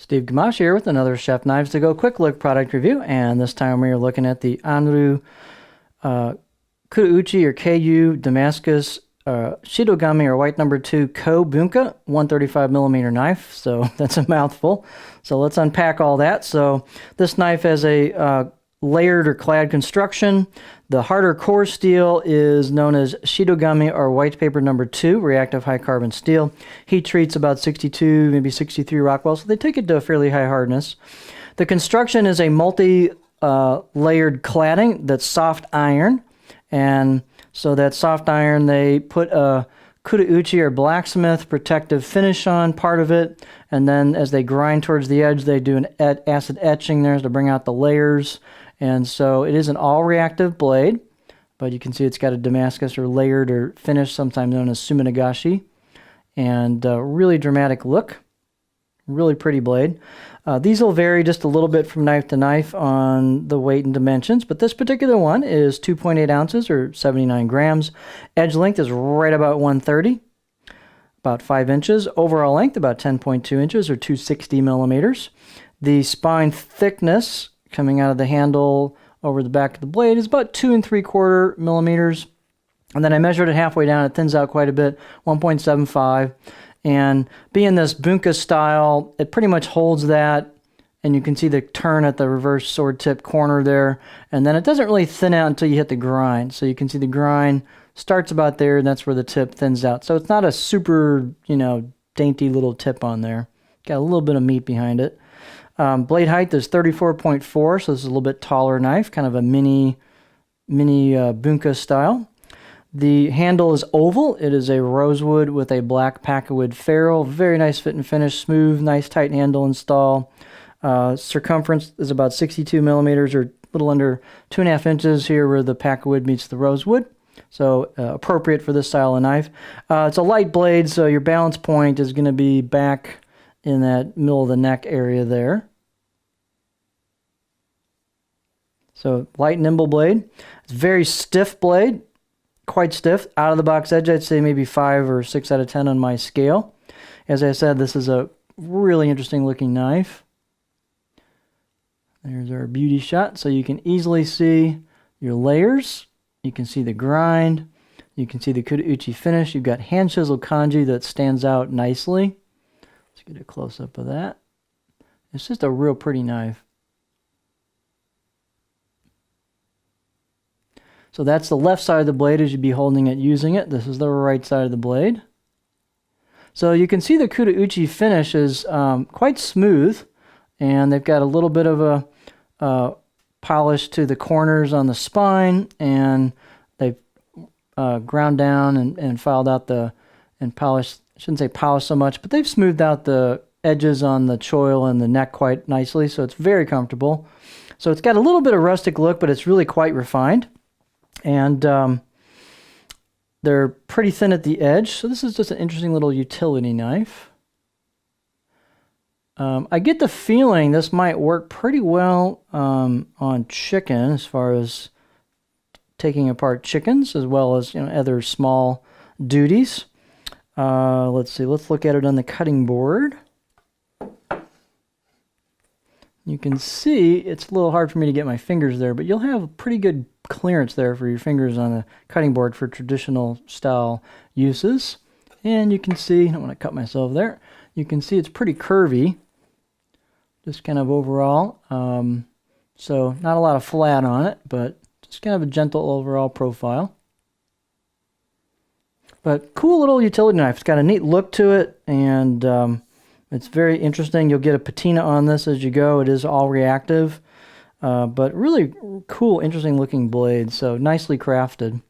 Steve Gamache here with another Chef Knives to Go quick look product review, and this time we are looking at the Anryu Kurouchi or KU Damascus Shidogami or white number 2 Ko Bunka 135mm knife. So that's a mouthful. So let's unpack all that. So this knife has a layered or clad construction. The harder core steel is known as Shidogami or white paper number 2, reactive high carbon steel. Heat treats about 62, maybe 63 Rockwell, so they take it to a fairly high hardness. The construction is a multi-layered cladding that's soft iron, and so that soft iron, they put a Kurouchi or blacksmith protective finish on part of it, and then as they grind towards the edge, they do an acid etching there to bring out the layers. And so it is an all-reactive blade, but you can see it's got a Damascus or layered or finish, sometimes known as suminagashi, and really dramatic look. Really pretty blade. These will vary just a little bit from knife to knife on the weight and dimensions, but this particular one is 2.8 ounces or 79 grams. Edge length is right about 130, about 5 inches. Overall length about 10.2 inches or 260 millimeters. The spine thickness coming out of the handle over the back of the blade is about 2 3/4 millimeters. And then I measured it halfway down. It thins out quite a bit, 1.75. And being this Bunka style, it pretty much holds that. And you can see the turn at the reverse sword tip corner there. And then it doesn't really thin out until you hit the grind. So you can see the grind starts about there, and that's where the tip thins out. So it's not a super, dainty little tip on there. Got a little bit of meat behind it. Blade height is 34.4, so this is a little bit taller knife, kind of a mini Bunka style. The handle is oval. It is a rosewood with a black packawood ferrule. Very nice fit and finish, smooth, nice tight handle install. Circumference is about 62 millimeters or a little under 2.5 inches here where the packawood meets the rosewood. So appropriate for this style of knife. It's a light blade, so your balance point is going to be back in that middle of the neck area there. So light, nimble blade. It's a very stiff blade, quite stiff. Out of the box edge, I'd say maybe 5 or 6 out of 10 on my scale. As I said, this is a really interesting looking knife. There's our beauty shot. So you can easily see your layers. You can see the grind. You can see the Kurouchi finish. You've got hand chiseled kanji that stands out nicely. Let's get a close up of that. It's just a real pretty knife. So that's the left side of the blade as you'd be holding it, using it. This is the right side of the blade. So you can see the Kurouchi finish is quite smooth, and they've got a little bit of a polish to the corners on the spine, and they've ground down and filed out and polished, I shouldn't say polished so much, but they've smoothed out the edges on the choil and the neck quite nicely, so it's very comfortable. So it's got a little bit of rustic look, but it's really quite refined. And they're pretty thin at the edge, so this is just an interesting little utility knife. I get the feeling this might work pretty well on chicken, as far as taking apart chickens, as well as other small duties. Let's see, let's look at it on the cutting board. You can see it's a little hard for me to get my fingers there, but you'll have a pretty good clearance there for your fingers on the cutting board for traditional style uses. And you can see, I don't want to cut myself there, you can see it's pretty curvy, just kind of overall. So not a lot of flat on it, but just kind of a gentle overall profile. But cool little utility knife. It's got a neat look to it, and it's very interesting. You'll get a patina on this as you go. It is all reactive, but really cool, interesting looking blade. So nicely crafted.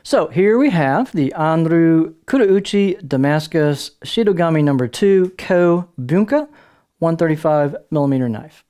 So here we have the Anryu Kurouchi Damascus Shidogami number 2 Ko Bunka 135mm knife.